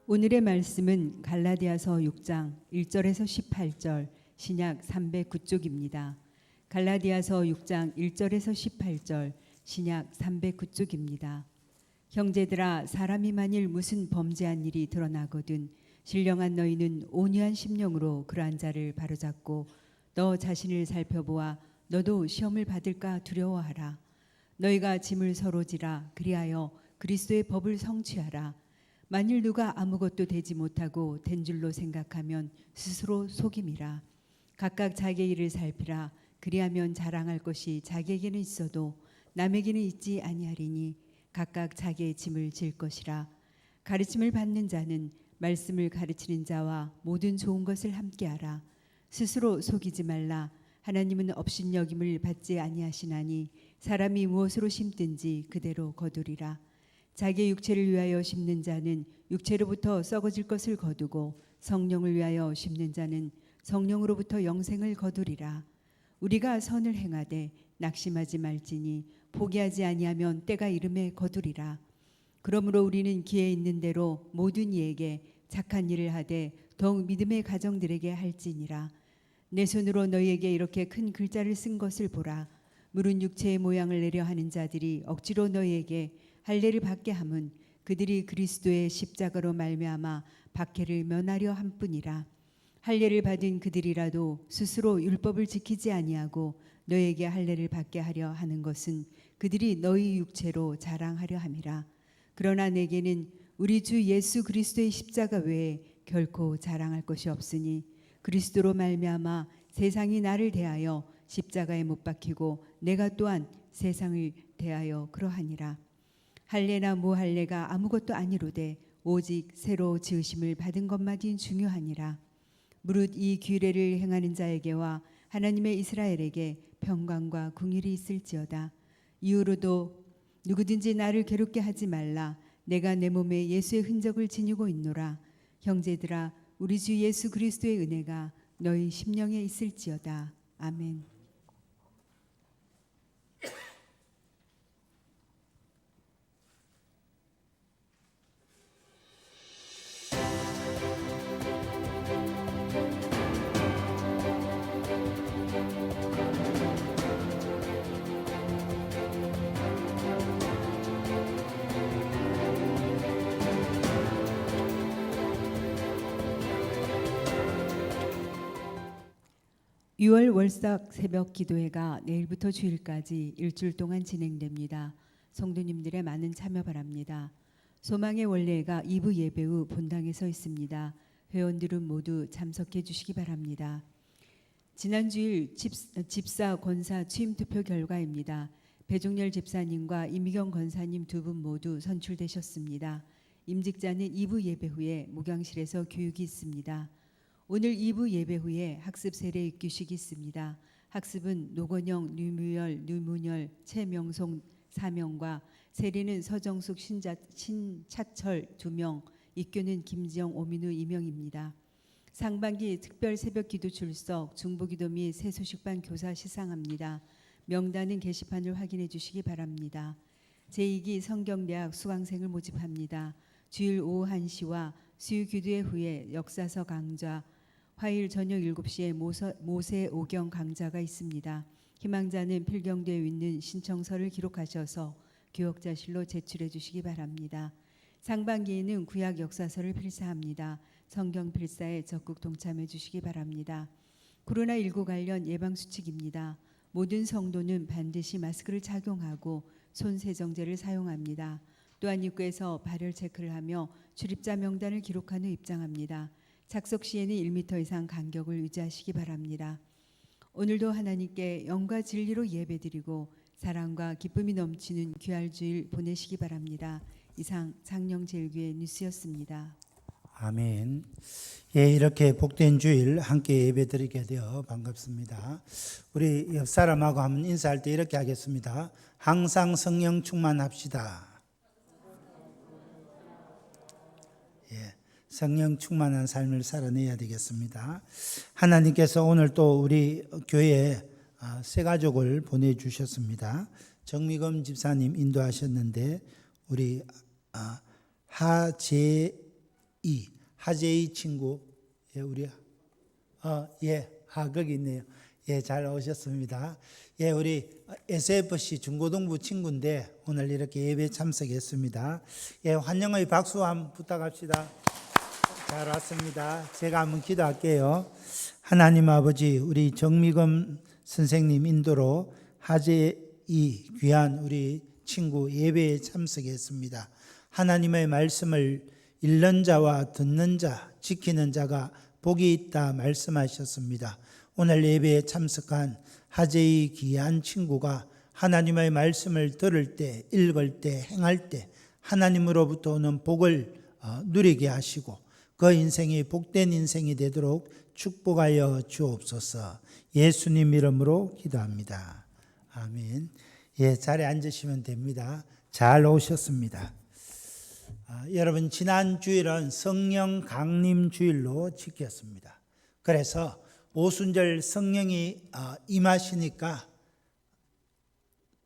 오늘의 말씀은 갈라디아서 6장 1절에서 18절 신약 309쪽입니다. 갈라디아서 6장 1절에서 18절 신약 309쪽입니다. 형제들아, 사람이 만일 무슨 범죄한 일이 드러나거든 신령한 너희는 온유한 심령으로 그러한 자를 바로잡고 너 자신을 살펴보아 너도 시험을 받을까 두려워하라. 너희가 짐을 서로 지라. 그리하여 그리스도의 법을 성취하라. 만일 누가 아무것도 되지 못하고 된 줄로 생각하면 스스로 속임이라. 각각 자기의 일을 살피라. 그리하면 자랑할 것이 자기에게는 있어도 남에게는 있지 아니하리니 각각 자기의 짐을 질 것이라. 가르침을 받는 자는 말씀을 가르치는 자와 모든 좋은 것을 함께하라. 스스로 속이지 말라. 하나님은 업신여김을 받지 아니하시나니 사람이 무엇으로 심든지 그대로 거두리라. 자기의 육체를 위하여 심는 자는 육체로부터 썩어질 것을 거두고 성령을 위하여 심는 자는 성령으로부터 영생을 거두리라. 우리가 선을 행하되 낙심하지 말지니 포기하지 아니하면 때가 이름에 거두리라. 그러므로 우리는 기회 있는 대로 모든 이에게 착한 일을 하되 더욱 믿음의 가정들에게 할지니라. 내 손으로 너희에게 이렇게 큰 글자를 쓴 것을 보라. 물은 육체의 모양을 내려 하는 자들이 억지로 너희에게 할례를 받게 함은 그들이 그리스도의 십자가로 말미암아 박해를 면하려 함뿐이라. 할례를 받은 그들이라도 스스로 율법을 지키지 아니하고 너희에게 할례를 받게 하려 하는 것은 그들이 너희 육체로 자랑하려 함이라. 그러나 내게는 우리 주 예수 그리스도의 십자가 외에 결코 자랑할 것이 없으니 그리스도로 말미암아 세상이 나를 대하여 십자가에 못 박히고 내가 또한 세상을 대하여 그러하니라. 할례나 무할례가 아무것도 아니로되 오직 새로 지으심을 받은 것만이 중요하니라. 무릇 이 규례를 행하는 자에게와 하나님의 이스라엘에게 평강과 궁일이 있을지어다. 이후로도 누구든지 나를 괴롭게 하지 말라. 내가 내 몸에 예수의 흔적을 지니고 있노라. 형제들아, 우리 주 예수 그리스도의 은혜가 너희 심령에 있을지어다. 아멘. (6월) 월삭 새벽 기도회가 내일부터 주일까지 일주일 동안 진행됩니다. 성도님들의 많은 참여 바랍니다. 소망의 원례가 2부 예배 후 본당에서 있습니다. 회원들은 모두 참석해 주시기 바랍니다. 지난 주일 집사 권사 취임 투표 결과입니다. 배종렬 집사님과 이미경 권사님 두 분 모두 선출되셨습니다. 임직자는 2부 예배 후에 목양실에서 교육이 있습니다. 오늘 2부 예배 후에 학습 세례 읽기식이 있습니다. 학습은 노건영, 류무열, 류문열, 최명송 4명과 세례는 서정숙, 신차철 2명, 입교는 김지영, 오민우 2명입니다. 상반기 특별 새벽 기도 출석, 중보기도 및 새소식반 교사 시상합니다. 명단은 게시판을 확인해 주시기 바랍니다. 제2기 성경대학 수강생을 모집합니다. 주일 오후 1시와 수요 기도회 후에 역사서 강좌, 화요일 저녁 7시에 모세 오경 강좌가 있습니다. 희망자는 필경대에 있는 신청서를 기록하셔서 교역자실로 제출해 주시기 바랍니다. 상반기에는 구약 역사서를 필사합니다. 성경 필사에 적극 동참해 주시기 바랍니다. 코로나19 관련 예방수칙입니다. 모든 성도는 반드시 마스크를 착용하고 손세정제를 사용합니다. 또한 입구에서 발열 체크를 하며 출입자 명단을 기록한 후 입장합니다. 착석 시에는 1m 이상 간격을 유지하시기 바랍니다. 오늘도 하나님께 영과 진리로 예배드리고 사랑과 기쁨이 넘치는 귀할 주일 보내시기 바랍니다. 이상 창녕제일교회 뉴스였습니다. 아멘. 예, 이렇게 복된 주일 함께 예배드리게 되어 반갑습니다. 우리 옆 사람하고 한번 인사할 때 이렇게 하겠습니다. 항상 성령 충만합시다. 예, 성령 충만한 삶을 살아내야 되겠습니다. 하나님께서 오늘 또 우리 교회에 새 가족을 보내주셨습니다. 정미검 집사님 인도하셨는데 우리 하재 하재희 친구, 예, 우리 거기 있네요. 예, 잘 오셨습니다. 예, 우리 SFC 중고등부 친구인데 오늘 이렇게 예배 참석했습니다. 예, 환영의 박수 한번 부탁합시다. 잘 왔습니다. 제가 한번 기도할게요. 하나님 아버지, 우리 정미검 선생님 인도로 하재희 귀한 우리 친구 예배에 참석했습니다. 하나님의 말씀을 읽는 자와 듣는 자, 지키는 자가 복이 있다 말씀하셨습니다. 오늘 예배에 참석한 하재희 귀한 친구가 하나님의 말씀을 들을 때, 읽을 때, 행할 때 하나님으로부터 오는 복을 누리게 하시고 그 인생이 복된 인생이 되도록 축복하여 주옵소서. 예수님 이름으로 기도합니다. 아멘. 예, 자리에 앉으시면 됩니다. 잘 오셨습니다. 여러분, 지난 주일은 성령 강림 주일로 지켰습니다. 그래서 오순절 성령이 임하시니까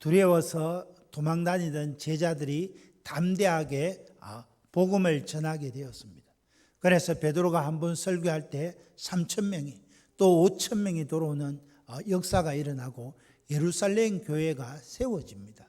두려워서 도망다니던 제자들이 담대하게 복음을 전하게 되었습니다. 그래서 베드로가 한번 설교할 때 3,000명이 또 5,000명이 들어오는 역사가 일어나고 예루살렘 교회가 세워집니다.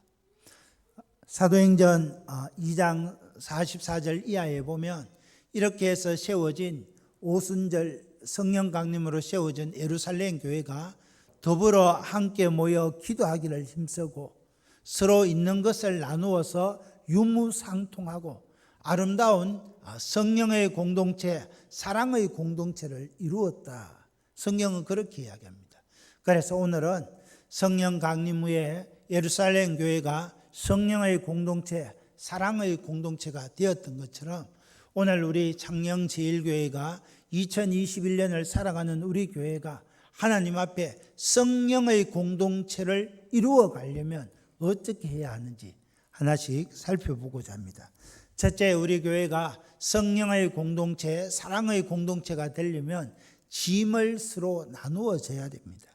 사도행전 2장 44절 이하에 보면 이렇게 해서 세워진 오순절 성령 강림으로 세워진 예루살렘 교회가 더불어 함께 모여 기도하기를 힘쓰고 서로 있는 것을 나누어서 유무상통하고 아름다운 성령의 공동체, 사랑의 공동체를 이루었다. 성경은 그렇게 이야기합니다. 그래서 오늘은 성령 강림 후에 예루살렘 교회가 성령의 공동체, 사랑의 공동체가 되었던 것처럼 오늘 우리 창녕제일교회가 2021년을 살아가는 우리 교회가 하나님 앞에 성령의 공동체를 이루어 가려면 어떻게 해야 하는지 하나씩 살펴보고자 합니다. 첫째, 우리 교회가 성령의 공동체, 사랑의 공동체가 되려면 짐을 서로 나누어져야 됩니다.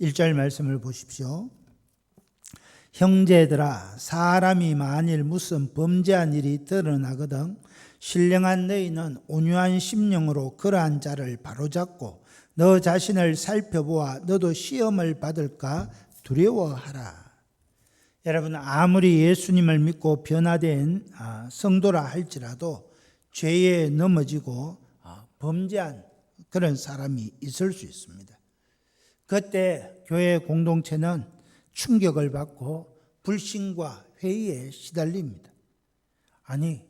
1절 말씀을 보십시오. 형제들아, 사람이 만일 무슨 범죄한 일이 드러나거든 신령한 너희는 온유한 심령으로 그러한 자를 바로잡고 너 자신을 살펴보아 너도 시험을 받을까 두려워하라. 여러분, 아무리 예수님을 믿고 변화된 성도라 할지라도 죄에 넘어지고 범죄한 그런 사람이 있을 수 있습니다. 그때 교회 공동체는 충격을 받고 불신과 회의에 시달립니다. 아니,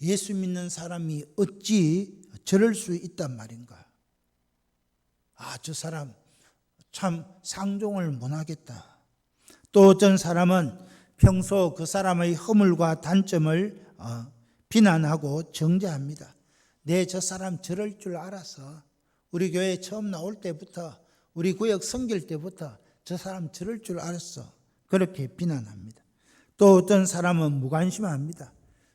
예수 믿는 사람이 어찌 저럴 수 있단 말인가? 저 사람 참 상종을 못하겠다. 또 어떤 사람은 평소 그 사람의 허물과 단점을 비난하고 정죄합니다. 저 사람 저럴 줄 알았어. 우리 교회 처음 나올 때부터, 우리 구역 섬길 때부터 저 사람 저럴 줄 알았어. 그렇게 비난합니다. 또 어떤 사람은 무관심합니다.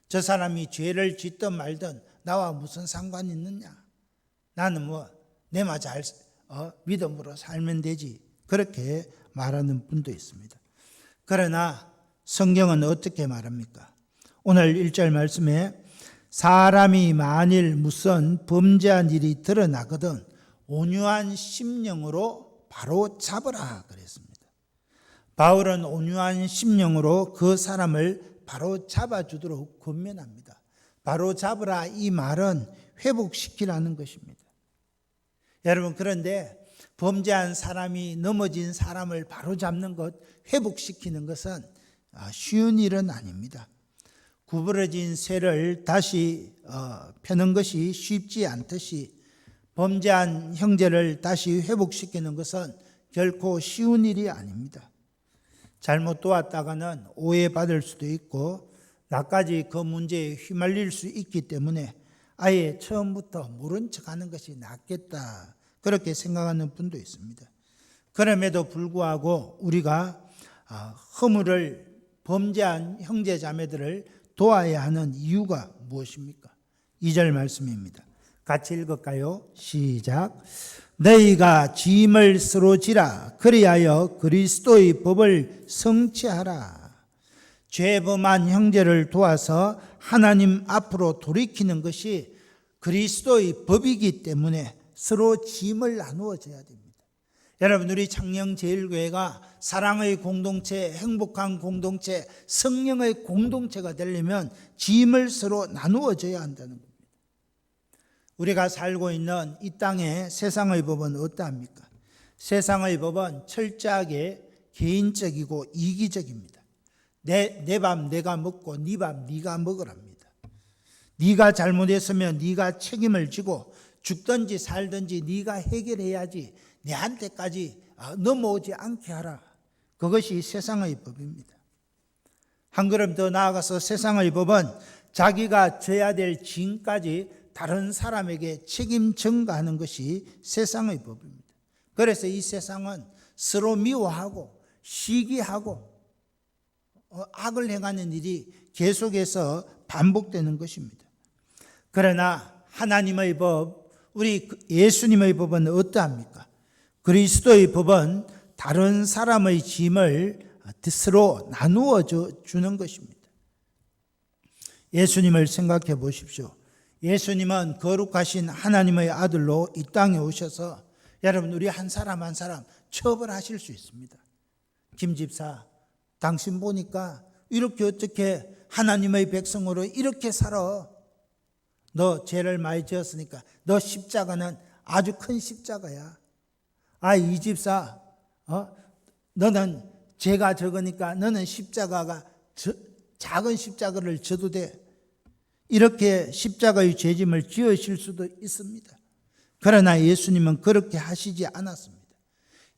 저 사람이 죄를 짓든 말든 나와 무슨 상관이 있느냐. 나는 내마 잘 믿음으로 살면 되지. 그렇게 말하는 분도 있습니다. 그러나 성경은 어떻게 말합니까? 오늘 1절 말씀에 사람이 만일 무슨 범죄한 일이 드러나거든 온유한 심령으로 바로 잡으라 그랬습니다. 바울은 온유한 심령으로 그 사람을 바로 잡아주도록 권면합니다. 바로 잡으라, 이 말은 회복시키라는 것입니다. 여러분, 그런데 범죄한 사람이 넘어진 사람을 바로 잡는 것, 회복시키는 것은 쉬운 일은 아닙니다. 구부러진 쇠를 다시 펴는 것이 쉽지 않듯이 범죄한 형제를 다시 회복시키는 것은 결코 쉬운 일이 아닙니다. 잘못 도왔다가는 오해받을 수도 있고 나까지 그 문제에 휘말릴 수 있기 때문에 아예 처음부터 모른 척하는 것이 낫겠다, 그렇게 생각하는 분도 있습니다. 그럼에도 불구하고 우리가 허물을 범죄한 형제 자매들을 도와야 하는 이유가 무엇입니까? 2절 말씀입니다. 같이 읽을까요? 시작. 너희가 짐을 서로 지라 그리하여 그리스도의 법을 성취하라. 죄범한 형제를 도와서 하나님 앞으로 돌이키는 것이 그리스도의 법이기 때문에 서로 짐을 나누어 져야 됩니다. 여러분, 우리 창녕제일교회가 사랑의 공동체, 행복한 공동체, 성령의 공동체가 되려면 짐을 서로 나누어 져야 한다는 겁니다. 우리가 살고 있는 이 땅의 세상의 법은 어떠합니까? 세상의 법은 철저하게 개인적이고 이기적입니다. 내 밥 내가 먹고 네 밥 네가 먹으랍니다. 네가 잘못했으면 네가 책임을 지고 죽든지 살든지 네가 해결해야지 내한테까지 넘어오지 않게 하라. 그것이 세상의 법입니다. 한 걸음 더 나아가서 세상의 법은 자기가 져야 될 짐까지 다른 사람에게 책임 전가하는 것이 세상의 법입니다. 그래서 이 세상은 서로 미워하고 시기하고 악을 행하는 일이 계속해서 반복되는 것입니다. 그러나 하나님의 법, 우리 예수님의 법은 어떠합니까? 그리스도의 법은 다른 사람의 짐을 서로 나누어 주는 것입니다. 예수님을 생각해 보십시오. 예수님은 거룩하신 하나님의 아들로 이 땅에 오셔서 여러분, 우리 한 사람 한 사람 처벌하실 수 있습니다. 김 집사, 당신 보니까 이렇게 어떻게 하나님의 백성으로 이렇게 살아? 너 죄를 많이 지었으니까 너 십자가는 아주 큰 십자가야. 이 집사, 너는 죄가 적으니까 너는 십자가가 작은 십자가를 져도 돼. 이렇게 십자가의 죄짐을 지으실 수도 있습니다. 그러나 예수님은 그렇게 하시지 않았습니다.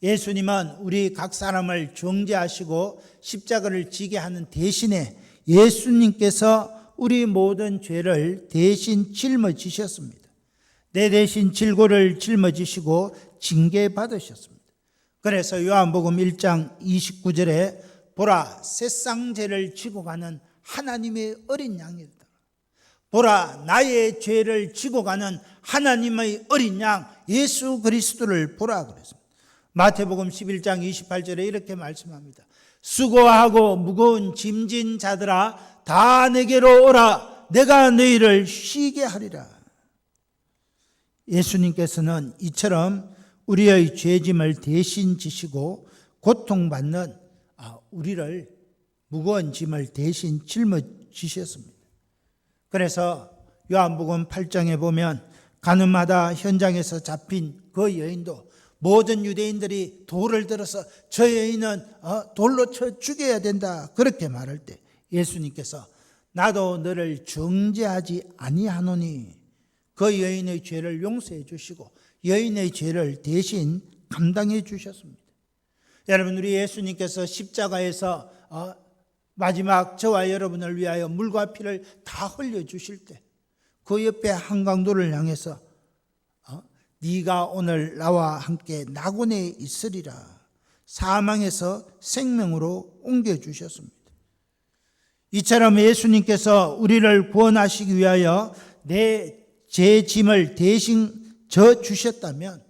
예수님은 우리 각 사람을 정죄하시고 십자가를 지게 하는 대신에 예수님께서 우리 모든 죄를 대신 짊어지셨습니다. 내 대신 질고를 짊어지시고 징계받으셨습니다. 그래서 요한복음 1장 29절에 보라, 세상죄를 지고 가는 하나님의 어린 양이다. 보라, 나의 죄를 지고 가는 하나님의 어린 양 예수 그리스도를 보라 그랬습니다. 마태복음 11장 28절에 이렇게 말씀합니다. 수고하고 무거운 짐진 자들아 다 내게로 오라. 내가 너희를 쉬게 하리라. 예수님께서는 이처럼 우리의 죄짐을 대신 지시고 고통받는 우리를 무거운 짐을 대신 짊어지셨습니다. 그래서 요한복음 8장에 보면 가늠하다 현장에서 잡힌 그 여인도 모든 유대인들이 돌을 들어서 저 여인은 돌로 쳐 죽여야 된다 그렇게 말할 때 예수님께서 나도 너를 정죄하지 아니하노니 그 여인의 죄를 용서해 주시고 여인의 죄를 대신 감당해 주셨습니다. 여러분, 우리 예수님께서 십자가에서 마지막 저와 여러분을 위하여 물과 피를 다 흘려주실 때 그 옆에 한강도를 향해서 네가 오늘 나와 함께 낙원에 있으리라 사망에서 생명으로 옮겨주셨습니다. 이처럼 예수님께서 우리를 구원하시기 위하여 내 죄 짐을 대신 져 주셨다면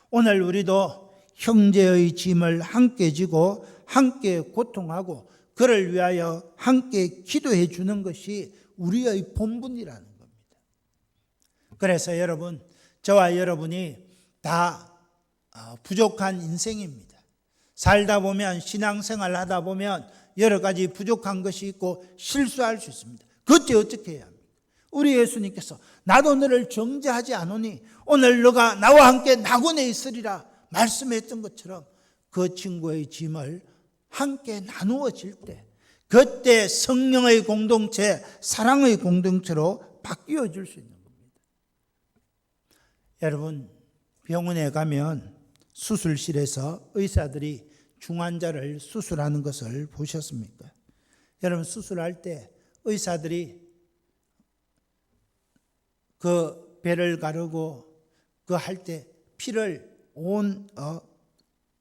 오늘 우리도 형제의 짐을 함께 지고 함께 고통하고 그를 위하여 함께 기도해 주는 것이 우리의 본분이라는 겁니다. 그래서 여러분, 저와 여러분이 다 부족한 인생입니다. 살다 보면 신앙생활 하다 보면 여러 가지 부족한 것이 있고 실수할 수 있습니다. 그때 어떻게 해야 합니까? 우리 예수님께서 나도 너를 정죄하지 않으니 오늘 너가 나와 함께 낙원에 있으리라 말씀했던 것처럼 그 친구의 짐을 함께 나누어질 때 그때 성령의 공동체, 사랑의 공동체로 바뀌어질 수 있는 겁니다. 여러분, 병원에 가면 수술실에서 의사들이 중환자를 수술하는 것을 보셨습니까? 여러분, 수술할 때 의사들이 그 배를 가르고 그 할 때 피를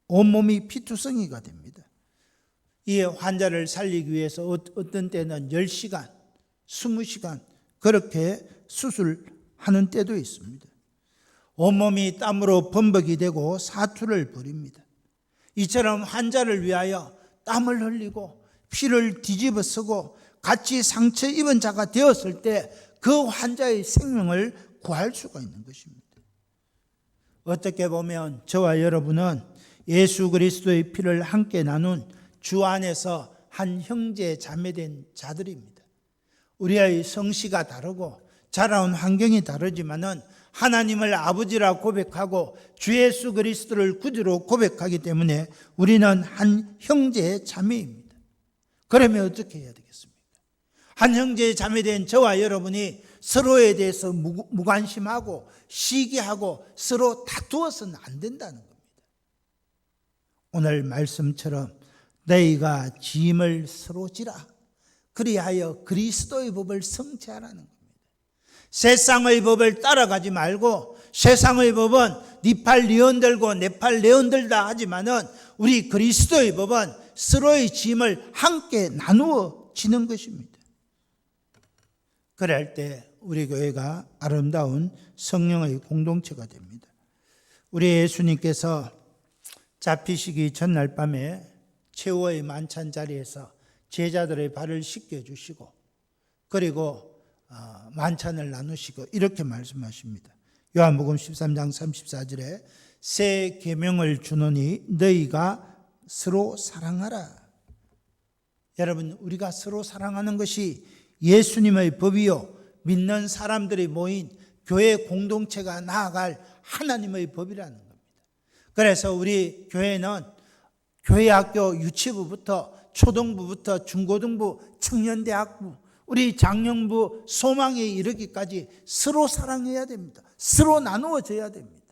온몸이 피투성이가 됩니다. 이 환자를 살리기 위해서 어떤 때는 10시간, 20시간 그렇게 수술하는 때도 있습니다. 온몸이 땀으로 범벅이 되고 사투를 벌입니다. 이처럼 환자를 위하여 땀을 흘리고 피를 뒤집어 쓰고 같이 상처 입은 자가 되었을 때 그 환자의 생명을 구할 수가 있는 것입니다. 어떻게 보면 저와 여러분은 예수 그리스도의 피를 함께 나눈 주 안에서 한 형제 자매된 자들입니다. 우리의 성씨가 다르고 자라온 환경이 다르지만은 하나님을 아버지라 고백하고 주 예수 그리스도를 구주로 고백하기 때문에 우리는 한 형제 자매입니다. 그러면 어떻게 해야 되겠습니까? 한 형제 자매된 저와 여러분이 서로에 대해서 무관심하고 시기하고 서로 다투어서는 안 된다는 겁니다. 오늘 말씀처럼 너희가 짐을 서로 지라. 그리하여 그리스도의 법을 성취하라는 겁니다. 세상의 법을 따라가지 말고 세상의 법은 네 팔 네 흔들고 내 팔 내 흔들다 하지만은 우리 그리스도의 법은 서로의 짐을 함께 나누어 지는 것입니다. 그럴 때 우리 교회가 아름다운 성령의 공동체가 됩니다. 우리 예수님께서 잡히시기 전날 밤에 최후의 만찬 자리에서 제자들의 발을 씻겨주시고 그리고 만찬을 나누시고 이렇게 말씀하십니다. 요한복음 13장 34절에 새 계명을 주노니 너희가 서로 사랑하라. 여러분, 우리가 서로 사랑하는 것이 예수님의 법이요 믿는 사람들이 모인 교회 공동체가 나아갈 하나님의 법이라는 겁니다. 그래서 우리 교회는 교회학교 유치부부터 초등부부터 중고등부, 청년대학부, 우리 장년부 소망에 이르기까지 서로 사랑해야 됩니다. 서로 나누어져야 됩니다.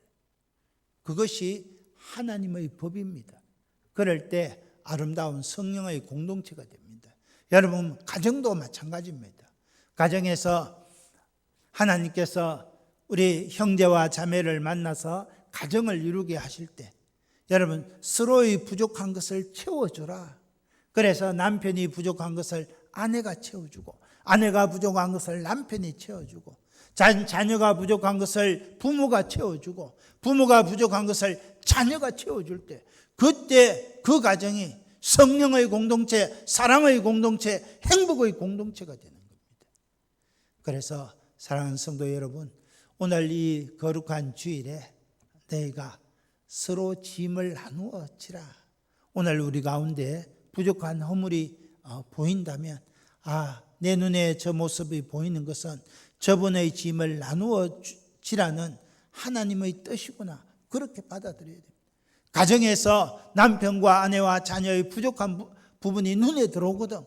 그것이 하나님의 법입니다. 그럴 때 아름다운 성령의 공동체가 됩니다. 여러분, 가정도 마찬가지입니다. 가정에서 하나님께서 우리 형제와 자매를 만나서 가정을 이루게 하실 때 여러분, 서로의 부족한 것을 채워주라. 그래서 남편이 부족한 것을 아내가 채워주고 아내가 부족한 것을 남편이 채워주고 자녀가 부족한 것을 부모가 채워주고 부모가 부족한 것을 자녀가 채워줄 때 그때 그 가정이 성령의 공동체, 사랑의 공동체, 행복의 공동체가 되는 겁니다. 그래서 사랑하는 성도 여러분, 오늘 이 거룩한 주일에 너희가 서로 짐을 나누어 지라. 오늘 우리 가운데 부족한 허물이 보인다면 내 눈에 저 모습이 보이는 것은 저분의 짐을 나누어 지라는 하나님의 뜻이구나. 그렇게 받아들여야 됩니다. 가정에서 남편과 아내와 자녀의 부족한 부분이 눈에 들어오거든.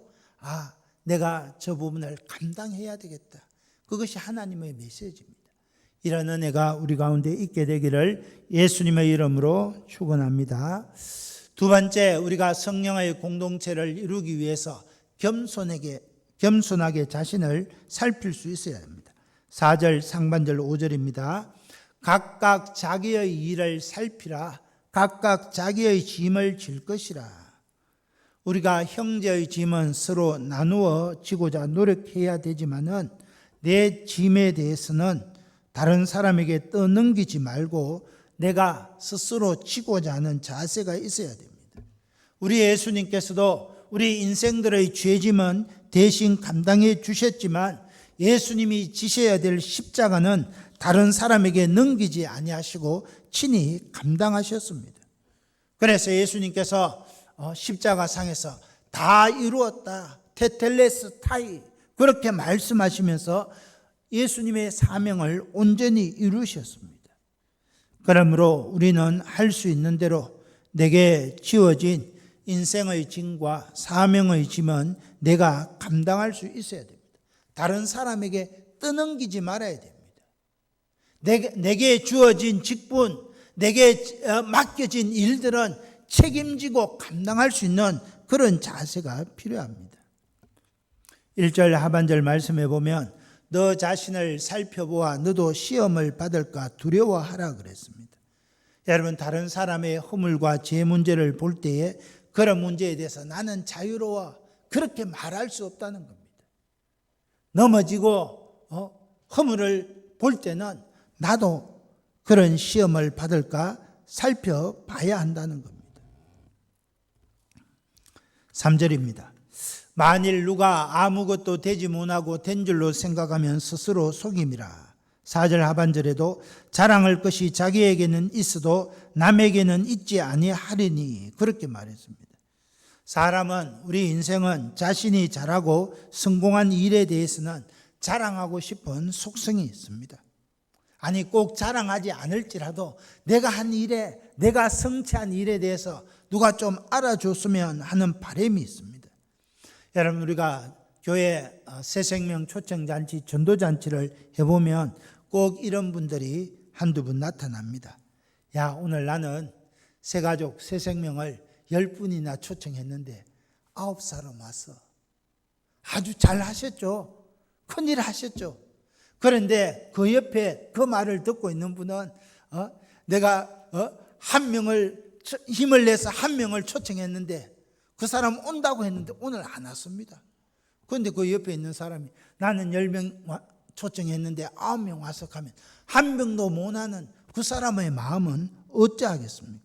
내가 저 부분을 감당해야 되겠다. 그것이 하나님의 메시지입니다. 이런 은혜가 우리 가운데 있게 되기를 예수님의 이름으로 축원합니다. 두 번째, 우리가 성령의 공동체를 이루기 위해서 겸손하게 자신을 살필 수 있어야 합니다. 4절 상반절 5절입니다. 각각 자기의 일을 살피라. 각각 자기의 짐을 질 것이라. 우리가 형제의 짐은 서로 나누어 지고자 노력해야 되지만은 내 짐에 대해서는 다른 사람에게 떠넘기지 말고 내가 스스로 지고자 하는 자세가 있어야 됩니다. 우리 예수님께서도 우리 인생들의 죄짐은 대신 감당해 주셨지만 예수님이 지셔야 될 십자가는 다른 사람에게 넘기지 아니하시고 친히 감당하셨습니다. 그래서 예수님께서 십자가상에서 다 이루었다, 테텔레스타이 그렇게 말씀하시면서 예수님의 사명을 온전히 이루셨습니다. 그러므로 우리는 할 수 있는 대로 내게 지어진 인생의 짐과 사명의 짐은 내가 감당할 수 있어야 됩니다. 다른 사람에게 떠넘기지 말아야 됩니다. 내게 주어진 직분, 내게 맡겨진 일들은 책임지고 감당할 수 있는 그런 자세가 필요합니다. 1절 하반절 말씀해 보면 너 자신을 살펴보아 너도 시험을 받을까 두려워하라 그랬습니다. 여러분, 다른 사람의 허물과 죄 문제를 볼 때에 그런 문제에 대해서 나는 자유로워 그렇게 말할 수 없다는 겁니다. 넘어지고 허물을 볼 때는 나도 그런 시험을 받을까 살펴봐야 한다는 겁니다. 3절입니다. 만일 누가 아무것도 되지 못하고 된 줄로 생각하면 스스로 속임이라. 4절 하반절에도 자랑할 것이 자기에게는 있어도 남에게는 있지 아니하리니 그렇게 말했습니다. 사람은, 우리 인생은 자신이 잘하고 성공한 일에 대해서는 자랑하고 싶은 속성이 있습니다. 아니 꼭 자랑하지 않을지라도 내가 한 일에, 내가 성취한 일에 대해서 누가 좀 알아줬으면 하는 바람이 있습니다. 여러분, 우리가 교회 새생명 초청잔치, 전도잔치를 해보면 꼭 이런 분들이 한두 분 나타납니다. 야, 오늘 나는 새가족 새생명을 10분이나 초청했는데 9사람 왔어. 아주 잘 하셨죠. 큰일 하셨죠. 그런데 그 옆에 그 말을 듣고 있는 분은 내가 한 명을 힘을 내서 한 명을 초청했는데 그 사람 온다고 했는데 오늘 안 왔습니다. 그런데 그 옆에 있는 사람이 나는 10명 초청했는데 9명 와서 가면 한 명도 못 하는 그 사람의 마음은 어찌하겠습니까?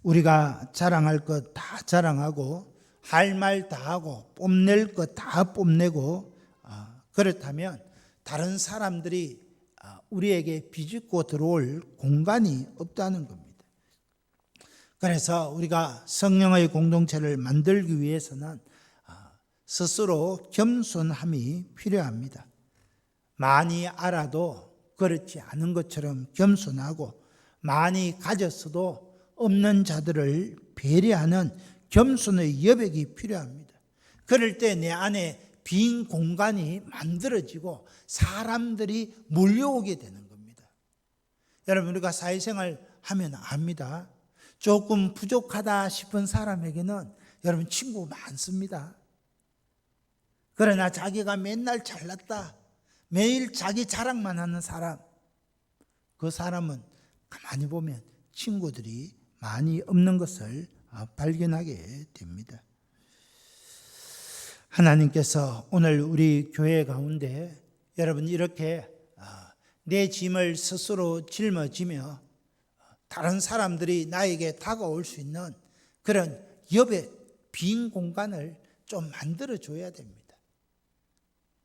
우리가 자랑할 것 다 자랑하고 할 말 다 하고 뽐낼 것 다 뽐내고 그렇다면 다른 사람들이 우리에게 비집고 들어올 공간이 없다는 겁니다. 그래서 우리가 성령의 공동체를 만들기 위해서는 스스로 겸손함이 필요합니다. 많이 알아도 그렇지 않은 것처럼 겸손하고 많이 가졌어도 없는 자들을 배려하는 겸손의 여백이 필요합니다. 그럴 때 내 안에 빈 공간이 만들어지고 사람들이 몰려오게 되는 겁니다. 여러분, 우리가 사회생활 하면 압니다. 조금 부족하다 싶은 사람에게는 여러분 친구 많습니다. 그러나 자기가 맨날 잘났다, 매일 자기 자랑만 하는 사람, 그 사람은 가만히 보면 친구들이 많이 없는 것을 발견하게 됩니다. 하나님께서 오늘 우리 교회 가운데 여러분 이렇게 내 짐을 스스로 짊어지며 다른 사람들이 나에게 다가올 수 있는 그런 여백, 빈 공간을 좀 만들어줘야 됩니다.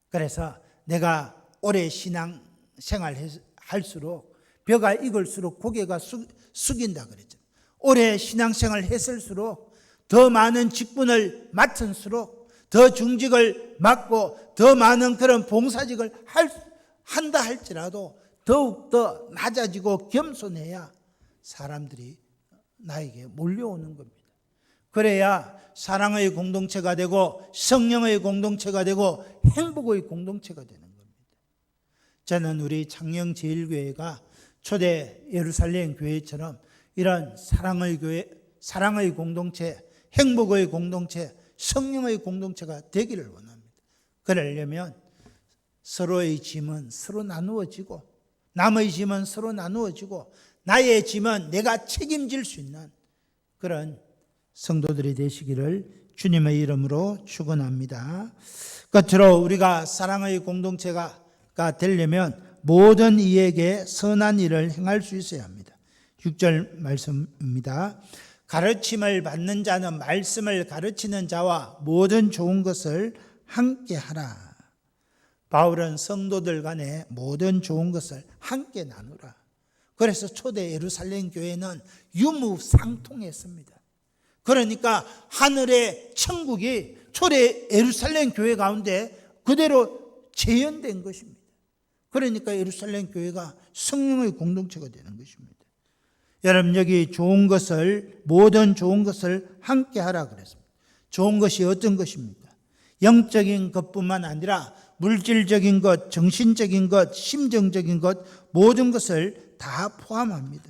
그래서 내가 오래 신앙생활 할수록 벼가 익을수록 고개가 숙인다 그랬죠. 오래 신앙생활 했을수록 더 많은 직분을 맡을수록 더 중직을 맡고 더 많은 그런 봉사직을 한다 할지라도 더욱더 낮아지고 겸손해야 사람들이 나에게 몰려오는 겁니다. 그래야 사랑의 공동체가 되고 성령의 공동체가 되고 행복의 공동체가 되는 겁니다. 저는 우리 창녕제일교회가 초대 예루살렘 교회처럼 이런 사랑의 교회, 사랑의 공동체, 행복의 공동체, 성령의 공동체가 되기를 원합니다. 그러려면 서로의 짐은 서로 나누어지고 남의 짐은 서로 나누어지고 나의 짐은 내가 책임질 수 있는 그런 성도들이 되시기를 주님의 이름으로 축원합니다. 끝으로 우리가 사랑의 공동체가 되려면 모든 이에게 선한 일을 행할 수 있어야 합니다. 6절 말씀입니다. 가르침을 받는 자는 말씀을 가르치는 자와 모든 좋은 것을 함께 하라. 바울은 성도들 간에 모든 좋은 것을 함께 나누라. 그래서 초대 예루살렘 교회는 유무상통했습니다. 그러니까 하늘의 천국이 초대 예루살렘 교회 가운데 그대로 재현된 것입니다. 그러니까 예루살렘 교회가 성령의 공동체가 되는 것입니다. 여러분, 여기 좋은 것을, 모든 좋은 것을 함께 하라 그랬습니다. 좋은 것이 어떤 것입니까? 영적인 것뿐만 아니라 물질적인 것, 정신적인 것, 심정적인 것, 모든 것을 다 포함합니다.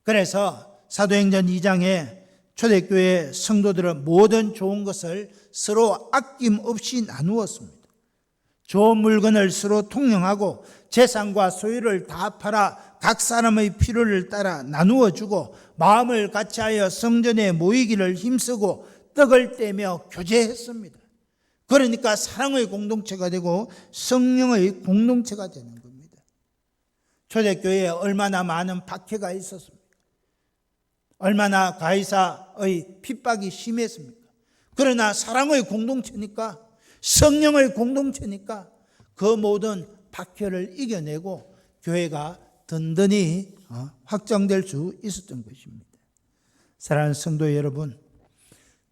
그래서 사도행전 2장에 초대교회 성도들은 모든 좋은 것을 서로 아낌없이 나누었습니다. 좋은 물건을 서로 통용하고 재산과 소유를 다 팔아 각 사람의 필요를 따라 나누어 주고 마음을 같이하여 성전에 모이기를 힘쓰고 떡을 떼며 교제했습니다. 그러니까 사랑의 공동체가 되고 성령의 공동체가 되는 겁니다. 초대교회에 얼마나 많은 박해가 있었습니까? 얼마나 가이사의 핍박이 심했습니까? 그러나 사랑의 공동체니까, 성령의 공동체니까 그 모든 박해를 이겨내고 교회가 든든히 확장될 수 있었던 것입니다. 사랑하는 성도 여러분,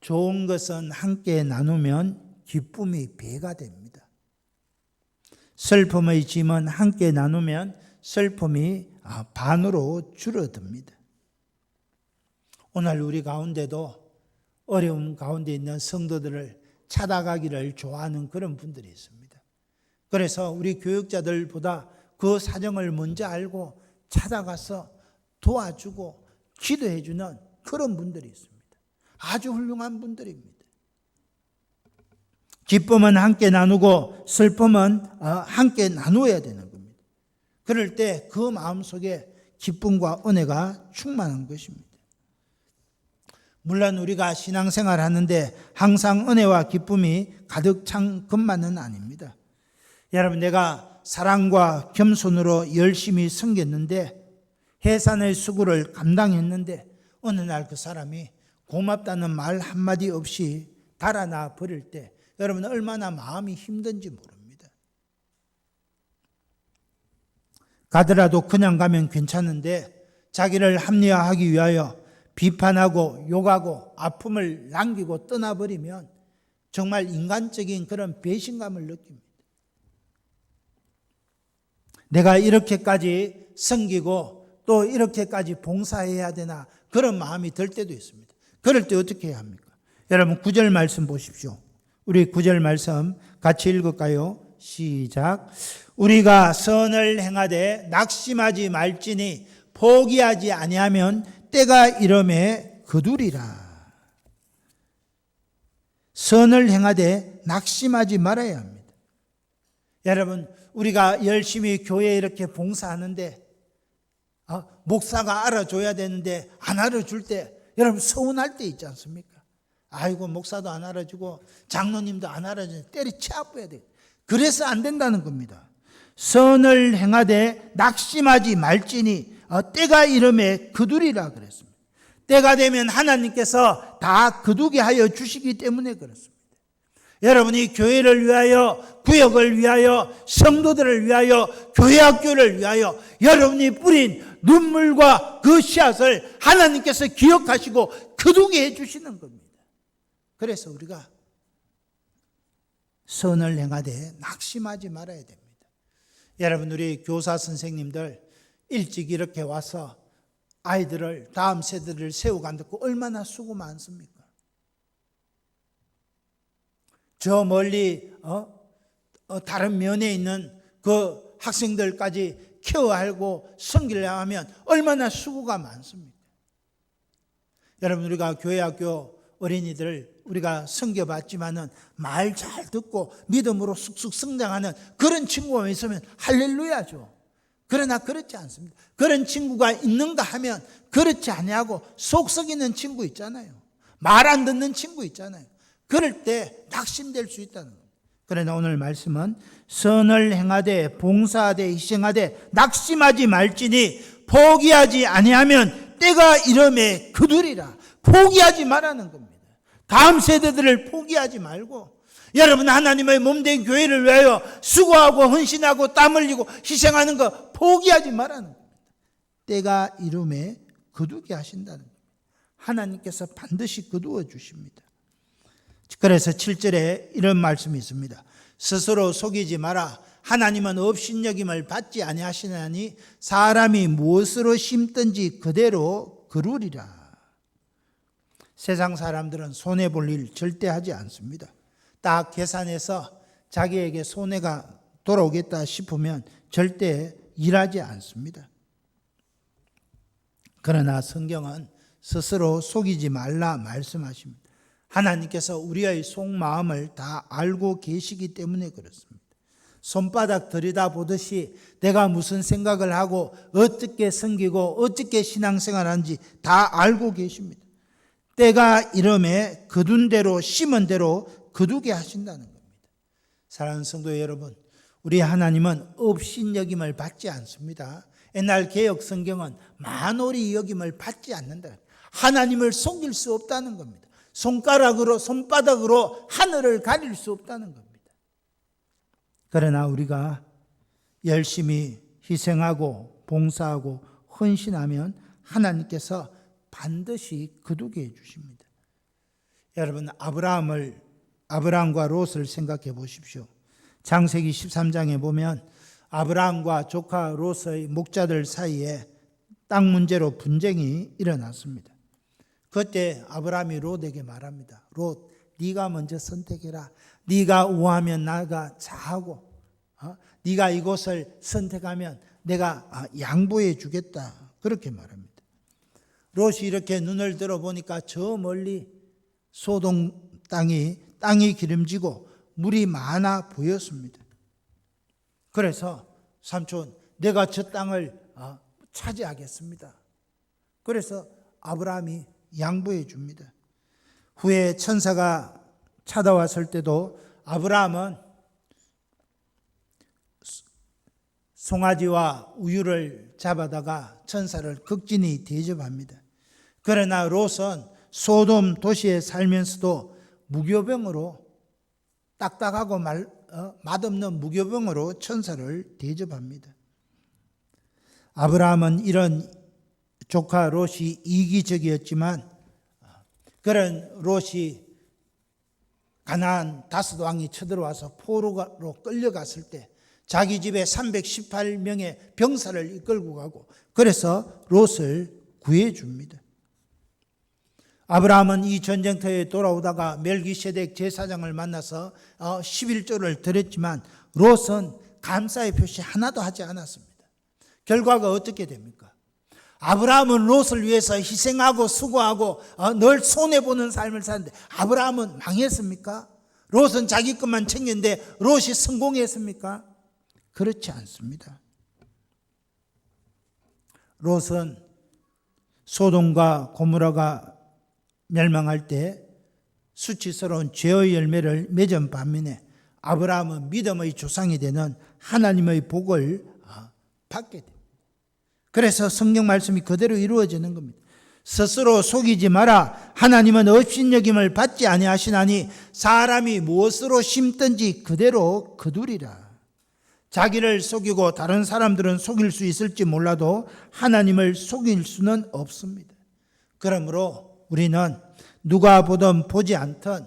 좋은 것은 함께 나누면 기쁨이 배가 됩니다. 슬픔의 짐은 함께 나누면 슬픔이 반으로 줄어듭니다. 오늘 우리 가운데도 어려움 가운데 있는 성도들을 찾아가기를 좋아하는 그런 분들이 있습니다. 그래서 우리 교육자들보다 그 사정을 먼저 알고 찾아가서 도와주고 기도해주는 그런 분들이 있습니다. 아주 훌륭한 분들입니다. 기쁨은 함께 나누고 슬픔은 함께 나누어야 되는 겁니다. 그럴 때 그 마음속에 기쁨과 은혜가 충만한 것입니다. 물론 우리가 신앙생활 하는데 항상 은혜와 기쁨이 가득 찬 것만은 아닙니다. 여러분, 내가 사랑과 겸손으로 열심히 섬겼는데 해산의 수고를 감당했는데 어느 날 그 사람이 고맙다는 말 한마디 없이 달아나 버릴 때 여러분 얼마나 마음이 힘든지 모릅니다. 가더라도 그냥 가면 괜찮은데 자기를 합리화하기 위하여 비판하고 욕하고 아픔을 남기고 떠나버리면 정말 인간적인 그런 배신감을 느낍니다. 내가 이렇게까지 섬기고 또 이렇게까지 봉사해야 되나 그런 마음이 들 때도 있습니다. 그럴 때 어떻게 해야 합니까? 여러분 9절 말씀 보십시오. 우리 9절 말씀 같이 읽을까요? 시작. 우리가 선을 행하되 낙심하지 말지니 포기하지 아니하면 때가 이름에 거두리라. 선을 행하되 낙심하지 말아야 합니다. 여러분, 우리가 열심히 교회에 이렇게 봉사하는데 목사가 알아줘야 되는데 안 알아줄 때 여러분 서운할 때 있지 않습니까? 아이고 목사도 안 알아주고 장로님도 안 알아주고 때리치아줘야 돼요. 그래서 안 된다는 겁니다. 선을 행하되 낙심하지 말지니 때가 이름에 거두리라 그랬습니다. 때가 되면 하나님께서 다 거두게 하여 주시기 때문에 그렇습니다. 여러분이 교회를 위하여, 구역을 위하여, 성도들을 위하여, 교회학교를 위하여 여러분이 뿌린 눈물과 그 씨앗을 하나님께서 기억하시고 거두게 해주시는 겁니다. 그래서 우리가 선을 행하되 낙심하지 말아야 됩니다. 여러분, 우리 교사 선생님들 일찍 이렇게 와서 아이들을, 다음 세대를 세워간다고 얼마나 수고 많습니까? 저 멀리 다른 면에 있는 그 학생들까지 케어하고 섬기려고 하면 얼마나 수고가 많습니까? 여러분, 우리가 교회학교 어린이들 우리가 섬겨봤지만은 말 잘 듣고 믿음으로 쑥쑥 성장하는 그런 친구가 있으면 할렐루야죠. 그러나 그렇지 않습니다. 그런 친구가 있는가 하면 그렇지 아니하고 속 썩이는 친구 있잖아요. 말 안 듣는 친구 있잖아요. 그럴 때 낙심될 수 있다는 겁니다. 그러나 오늘 말씀은 선을 행하되 봉사하되 희생하되 낙심하지 말지니 포기하지 아니하면 때가 이름에 거두리라. 포기하지 말라는 겁니다. 다음 세대들을 포기하지 말고 여러분 하나님의 몸된 교회를 위하여 수고하고 헌신하고 땀 흘리고 희생하는 거 포기하지 말라는 겁니다. 때가 이름에 거두게 하신다는 겁니다. 하나님께서 반드시 거두어 주십니다. 그래서 7절에 이런 말씀이 있습니다. 스스로 속이지 마라. 하나님은 업신여김을 받지 아니하시나니 사람이 무엇으로 심든지 그대로 거두리라. 세상 사람들은 손해볼 일 절대 하지 않습니다. 딱 계산해서 자기에게 손해가 돌아오겠다 싶으면 절대 일하지 않습니다. 그러나 성경은 스스로 속이지 말라 말씀하십니다. 하나님께서 우리의 속마음을 다 알고 계시기 때문에 그렇습니다. 손바닥 들여다보듯이 내가 무슨 생각을 하고 어떻게 섬기고 어떻게 신앙생활하는지 다 알고 계십니다. 때가 이름에 거둔 대로 심은 대로 거두게 하신다는 겁니다. 사랑하는 성도 여러분, 우리 하나님은 업신여김을 받지 않습니다. 옛날 개역 성경은 만홀히 여김을 받지 않는다. 하나님을 속일 수 없다는 겁니다. 손바닥으로 하늘을 가릴 수 없다는 겁니다. 그러나 우리가 열심히 희생하고 봉사하고 헌신하면 하나님께서 반드시 거두게 해주십니다. 여러분, 아브라함과 롯을 생각해 보십시오. 창세기 13장에 보면 아브라함과 조카 롯의 목자들 사이에 땅 문제로 분쟁이 일어났습니다. 그때 아브라함이 롯에게 말합니다. 롯, 네가 먼저 선택해라. 네가 우하면 나가 좌하고 네가 이곳을 선택하면 내가 양보해 주겠다. 그렇게 말합니다. 롯이 이렇게 눈을 들어보니까 저 멀리 소돔 땅이 기름지고 물이 많아 보였습니다. 그래서 삼촌, 내가 저 땅을 차지하겠습니다. 그래서 아브라함이 양보해 줍니다. 후에 천사가 찾아왔을 때도 아브라함은 송아지와 우유를 잡아다가 천사를 극진히 대접합니다. 그러나 롯은 소돔 도시에 살면서도 무교병으로 딱딱하고 맛없는 무교병으로 천사를 대접합니다. 아브라함은 이런 조카 롯이 이기적이었지만 그런 롯이 가나안 다섯 왕이 쳐들어와서 포로로 끌려갔을 때 자기 집에 318명의 병사를 이끌고 가고 그래서 롯을 구해줍니다. 아브라함은 이 전쟁터에 돌아오다가 멜기세덱 제사장을 만나서 11조를 드렸지만 롯은 감사의 표시 하나도 하지 않았습니다. 결과가 어떻게 됩니까? 아브라함은 롯을 위해서 희생하고 수고하고 늘 손해보는 삶을 사는데 아브라함은 망했습니까? 롯은 자기 것만 챙겼는데 롯이 성공했습니까? 그렇지 않습니다. 롯은 소돔과 고모라가 멸망할 때 수치스러운 죄의 열매를 맺은 반면에 아브라함은 믿음의 조상이 되는 하나님의 복을 받게 됩니다. 그래서 성경 말씀이 그대로 이루어지는 겁니다. 스스로 속이지 마라. 하나님은 업신여김을 받지 아니하시나니 사람이 무엇으로 심든지 그대로 거두리라. 자기를 속이고 다른 사람들은 속일 수 있을지 몰라도 하나님을 속일 수는 없습니다. 그러므로 우리는 누가 보든 보지 않든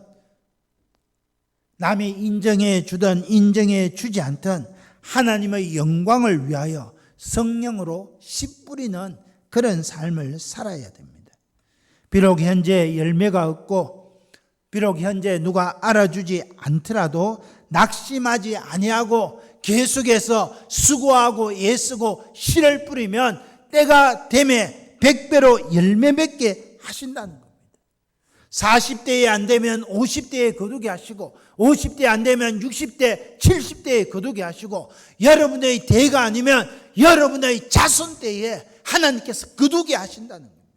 남이 인정해 주든 인정해 주지 않든 하나님의 영광을 위하여 성령으로 씨 뿌리는 그런 삶을 살아야 됩니다. 비록 현재 열매가 없고 비록 현재 누가 알아주지 않더라도 낙심하지 아니하고 계속해서 수고하고 애쓰고 씨를 뿌리면 때가 되매 100배로 열매 맺게 하신다는 겁니다. 40대에 안 되면 50대에 거두게 하시고 50대 안 되면 60대, 70대에 거두게 하시고 여러분의 대가 아니면 여러분의 자손 때에 하나님께서 거두게 하신다는 겁니다.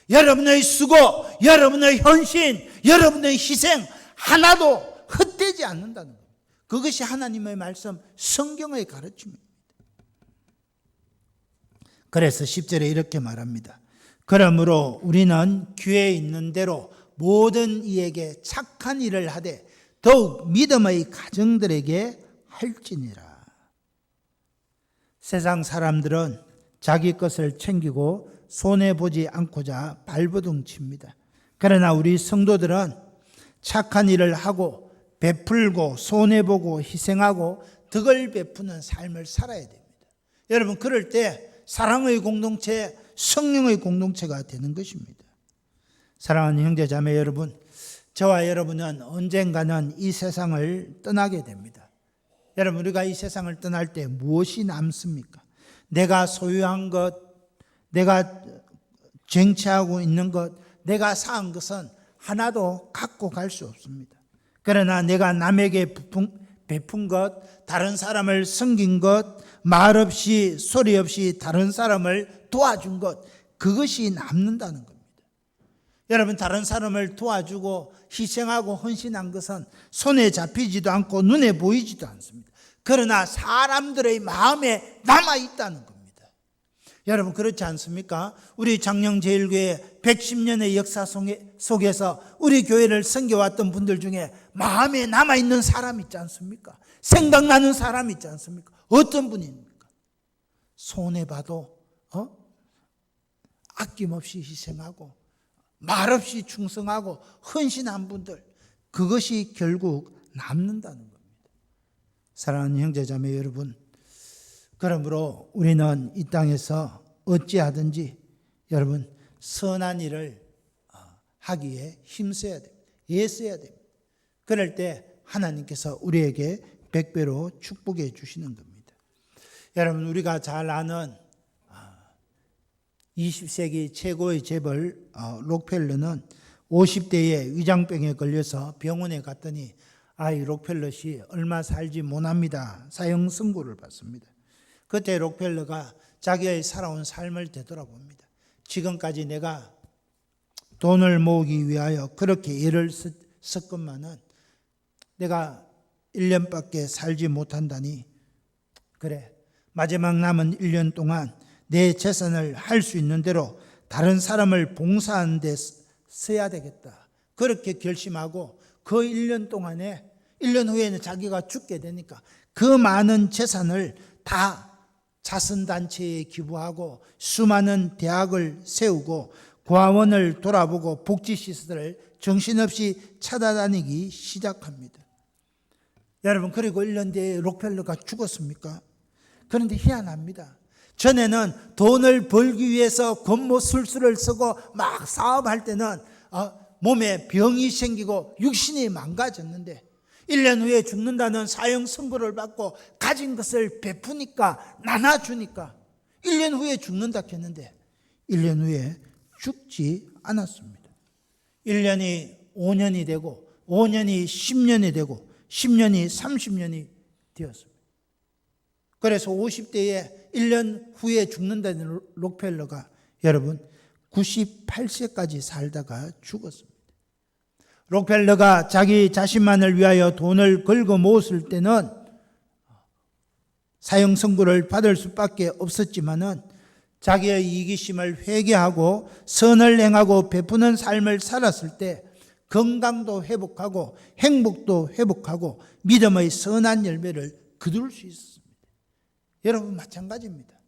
여러분의 수고, 여러분의 헌신, 여러분의 희생 하나도 헛되지 않는다는 겁니다. 그것이 하나님의 말씀, 성경의 가르침입니다. 그래서 10절에 이렇게 말합니다. 그러므로 우리는 귀에 있는 대로 모든 이에게 착한 일을 하되 더욱 믿음의 가정들에게 할지니라. 세상 사람들은 자기 것을 챙기고 손해보지 않고자 발버둥 칩니다. 그러나 우리 성도들은 착한 일을 하고 베풀고 손해보고 희생하고 덕을 베푸는 삶을 살아야 됩니다. 여러분, 그럴 때 사랑의 공동체, 성령의 공동체가 되는 것입니다. 사랑하는 형제 자매 여러분, 저와 여러분은 언젠가는 이 세상을 떠나게 됩니다. 여러분, 우리가 이 세상을 떠날 때 무엇이 남습니까? 내가 소유한 것, 내가 쟁취하고 있는 것, 내가 쌓은 것은 하나도 갖고 갈 수 없습니다. 그러나 내가 남에게 베푼 것, 다른 사람을 섬긴 것, 말 없이 소리 없이 다른 사람을 도와준 것, 그것이 남는다는 겁니다. 여러분, 다른 사람을 도와주고 희생하고 헌신한 것은 손에 잡히지도 않고 눈에 보이지도 않습니다. 그러나 사람들의 마음에 남아있다는 겁니다. 여러분, 그렇지 않습니까? 우리 장령제일교회 110년의 역사 속에서 우리 교회를 섬겨왔던 분들 중에 마음에 남아있는 사람 있지 않습니까? 생각나는 사람 있지 않습니까? 어떤 분입니까? 손해봐도 아낌없이 희생하고 말없이 충성하고 헌신한 분들, 그것이 결국 남는다는 겁니다. 사랑하는 형제자매 여러분, 그러므로 우리는 이 땅에서 어찌하든지 여러분 선한 일을 하기에 힘써야 됩니다. 애써야 됩니다. 그럴 때 하나님께서 우리에게 백배로 축복해 주시는 겁니다. 여러분, 우리가 잘 아는 20세기 최고의 재벌 록펠러는 50대에 위장병에 걸려서 병원에 갔더니 이 록펠러 씨 얼마 살지 못합니다. 사형 선고를 받습니다. 그때 록펠러가 자기의 살아온 삶을 되돌아봅니다. 지금까지 내가 돈을 모으기 위하여 그렇게 애를 썼건만은 내가 1년밖에 살지 못한다니, 그래, 마지막 남은 1년 동안 내 재산을 할 수 있는 대로 다른 사람을 봉사하는 데 써야 되겠다. 그렇게 결심하고 그 1년 동안에 1년 후에는 자기가 죽게 되니까 그 많은 재산을 다 자선단체에 기부하고 수많은 대학을 세우고 고아원을 돌아보고 복지시설을 정신없이 찾아다니기 시작합니다. 여러분, 그리고 1년 뒤에 록펠러가 죽었습니까? 그런데 희한합니다. 전에는 돈을 벌기 위해서 권모술수를 쓰고 막 사업할 때는 몸에 병이 생기고 육신이 망가졌는데 1년 후에 죽는다는 사형 선고를 받고 가진 것을 베푸니까 나눠주니까 1년 후에 죽는다 했는데 1년 후에 죽지 않았습니다. 1년이 5년이 되고 5년이 10년이 되고 10년이 30년이 되었습니다. 그래서 50대에 1년 후에 죽는다는 록펠러가 여러분 98세까지 살다가 죽었습니다. 록펠러가 자기 자신만을 위하여 돈을 긁어 모았을 때는 사형 선고를 받을 수밖에 없었지만은 자기의 이기심을 회개하고 선을 행하고 베푸는 삶을 살았을 때 건강도 회복하고 행복도 회복하고 믿음의 선한 열매를 거둘 수 있습니다. 여러분 마찬가지입니다.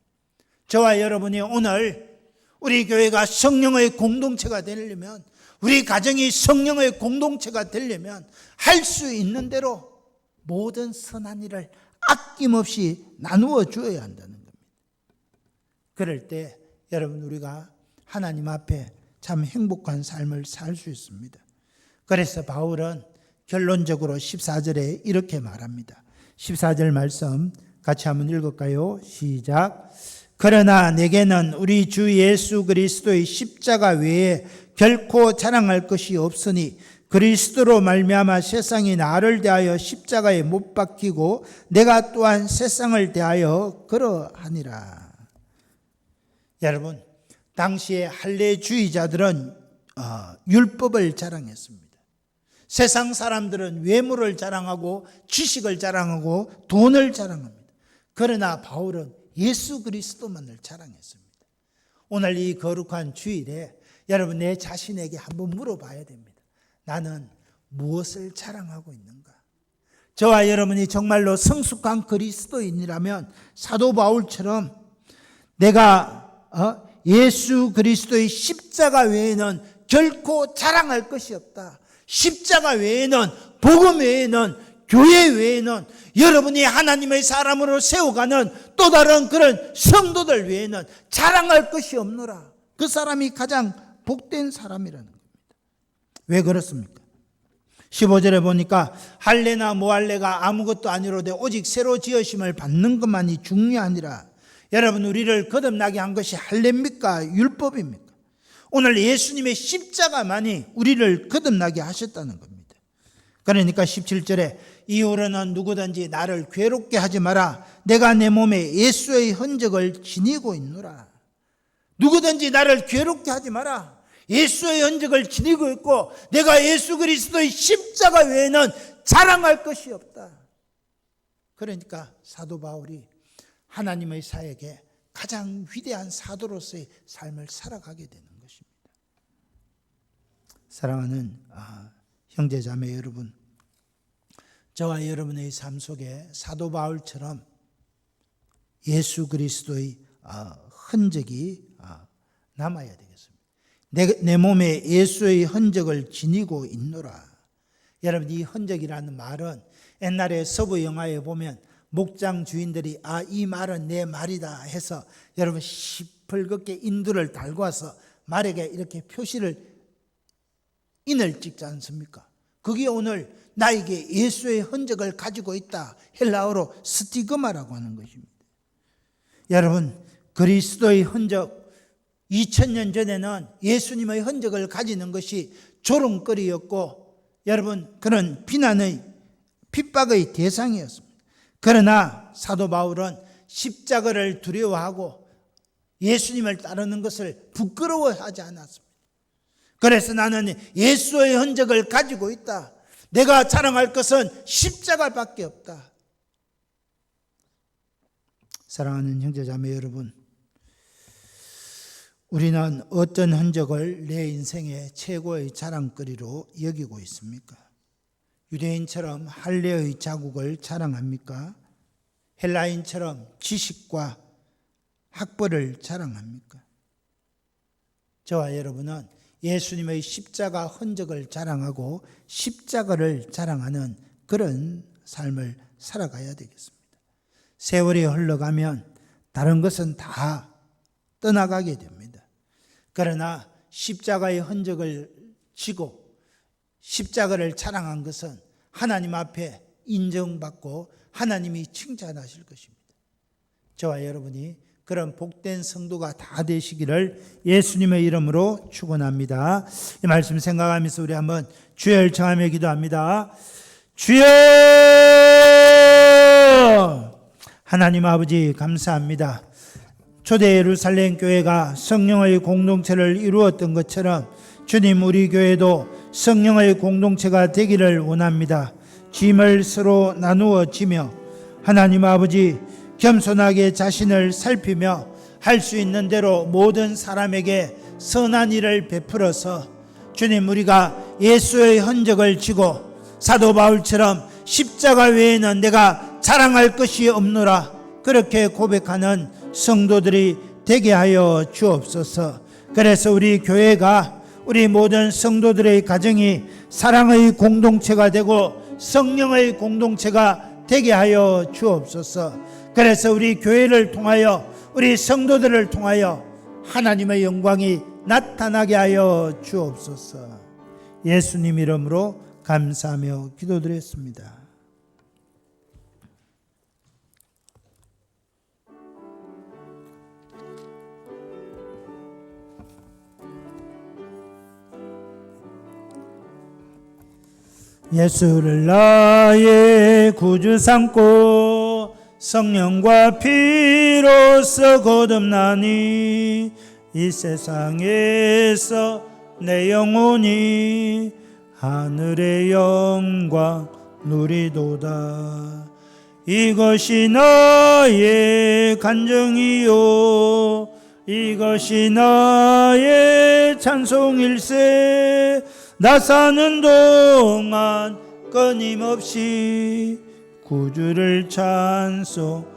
저와 여러분이 오늘 우리 교회가 성령의 공동체가 되려면, 우리 가정이 성령의 공동체가 되려면 할 수 있는 대로 모든 선한 일을 아낌없이 나누어 주어야 한다는 겁니다. 그럴 때 여러분 우리가 하나님 앞에 참 행복한 삶을 살 수 있습니다. 그래서 바울은 결론적으로 14절에 이렇게 말합니다. 14절 말씀 같이 한번 읽을까요? 시작. 그러나 내게는 우리 주 예수 그리스도의 십자가 외에 결코 자랑할 것이 없으니 그리스도로 말미암아 세상이 나를 대하여 십자가에 못 박히고 내가 또한 세상을 대하여 그러하니라. 여러분, 당시에 할례주의자들은 율법을 자랑했습니다. 세상 사람들은 외모를 자랑하고 지식을 자랑하고 돈을 자랑합니다. 그러나 바울은 예수 그리스도만을 자랑했습니다. 오늘 이 거룩한 주일에 여러분 내 자신에게 한번 물어봐야 됩니다. 나는 무엇을 자랑하고 있는가? 저와 여러분이 정말로 성숙한 그리스도인이라면 사도 바울처럼 내가 예수 그리스도의 십자가 외에는 결코 자랑할 것이 없다. 십자가 외에는, 복음 외에는, 교회 외에는, 여러분이 하나님의 사람으로 세워가는 또 다른 그런 성도들 외에는 자랑할 것이 없노라. 그 사람이 가장 복된 사람이라는 겁니다. 왜 그렇습니까? 15절에 보니까 할례나 무할례가 아무것도 아니로되 오직 새로 지으심을 받는 것만이 중요하니라. 여러분, 우리를 거듭나게 한 것이 할례입니까? 율법입니까? 오늘 예수님의 십자가만이 우리를 거듭나게 하셨다는 겁니다. 그러니까 17절에 이후로는 누구든지 나를 괴롭게 하지 마라. 내가 내 몸에 예수의 흔적을 지니고 있노라. 누구든지 나를 괴롭게 하지 마라. 예수의 흔적을 지니고 있고 내가 예수 그리스도의 십자가 외에는 자랑할 것이 없다. 그러니까 사도 바울이 하나님의 사역에 가장 위대한 사도로서의 삶을 살아가게 되는 것입니다. 사랑하는 형제자매 여러분, 저와 여러분의 삶 속에 사도 바울처럼 예수 그리스도의 흔적이 남아야 되겠습니다. 내 몸에 예수의 흔적을 지니고 있노라. 여러분, 이 흔적이라는 말은 옛날에 서부 영화에 보면 목장 주인들이 이 말은 내 말이다 해서 여러분 시뻘겋게 인두를 달고 와서 말에게 이렇게 인을 찍지 않습니까? 그게 오늘 나에게 예수의 흔적을 가지고 있다. 헬라어로 스티그마라고 하는 것입니다. 여러분, 그리스도의 흔적, 2000년 전에는 예수님의 흔적을 가지는 것이 조롱거리였고 여러분 그런 비난의 핍박의 대상이었습니다. 그러나 사도 바울은 십자가를 두려워하고 예수님을 따르는 것을 부끄러워하지 않았습니다. 그래서 나는 예수의 흔적을 가지고 있다. 내가 자랑할 것은 십자가밖에 없다. 사랑하는 형제자매 여러분, 우리는 어떤 흔적을 내 인생의 최고의 자랑거리로 여기고 있습니까? 유대인처럼 할례의 자국을 자랑합니까? 헬라인처럼 지식과 학벌을 자랑합니까? 저와 여러분은 예수님의 십자가 흔적을 자랑하고 십자가를 자랑하는 그런 삶을 살아가야 되겠습니다. 세월이 흘러가면 다른 것은 다 떠나가게 됩니다. 그러나 십자가의 흔적을 지고 십자가를 자랑한 것은 하나님 앞에 인정받고 하나님이 칭찬하실 것입니다. 저와 여러분이 그런 복된 성도가 다 되시기를 예수님의 이름으로 축원합니다. 이 말씀 생각하면서 우리 한번 주여 청하며 기도합니다. 주여! 하나님 아버지 감사합니다. 초대 예루살렘 교회가 성령의 공동체를 이루었던 것처럼 주님, 우리 교회도 성령의 공동체가 되기를 원합니다. 짐을 서로 나누어 지며 하나님 아버지 겸손하게 자신을 살피며 할 수 있는 대로 모든 사람에게 선한 일을 베풀어서 주님, 우리가 예수의 흔적을 지고 사도 바울처럼 십자가 외에는 내가 자랑할 것이 없노라 그렇게 고백하는 성도들이 되게 하여 주옵소서. 그래서 우리 교회가, 우리 모든 성도들의 가정이 사랑의 공동체가 되고 성령의 공동체가 되게 하여 주옵소서. 그래서 우리 교회를 통하여, 우리 성도들을 통하여 하나님의 영광이 나타나게 하여 주옵소서. 예수님 이름으로 감사하며 기도드렸습니다. 예수를 나의 구주 삼고 성령과 피로써 거듭나니 이 세상에서 내 영혼이 하늘의 영광 누리도다. 이것이 나의 간증이요 이것이 나의 찬송일세. 나 사는 동안 끊임없이 구주를 찬송하리로다.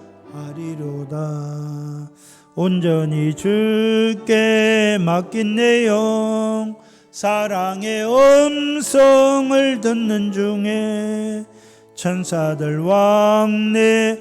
온전히 주께 맡긴 내 영, 사랑의 음성을 듣는 중에 천사들 왕래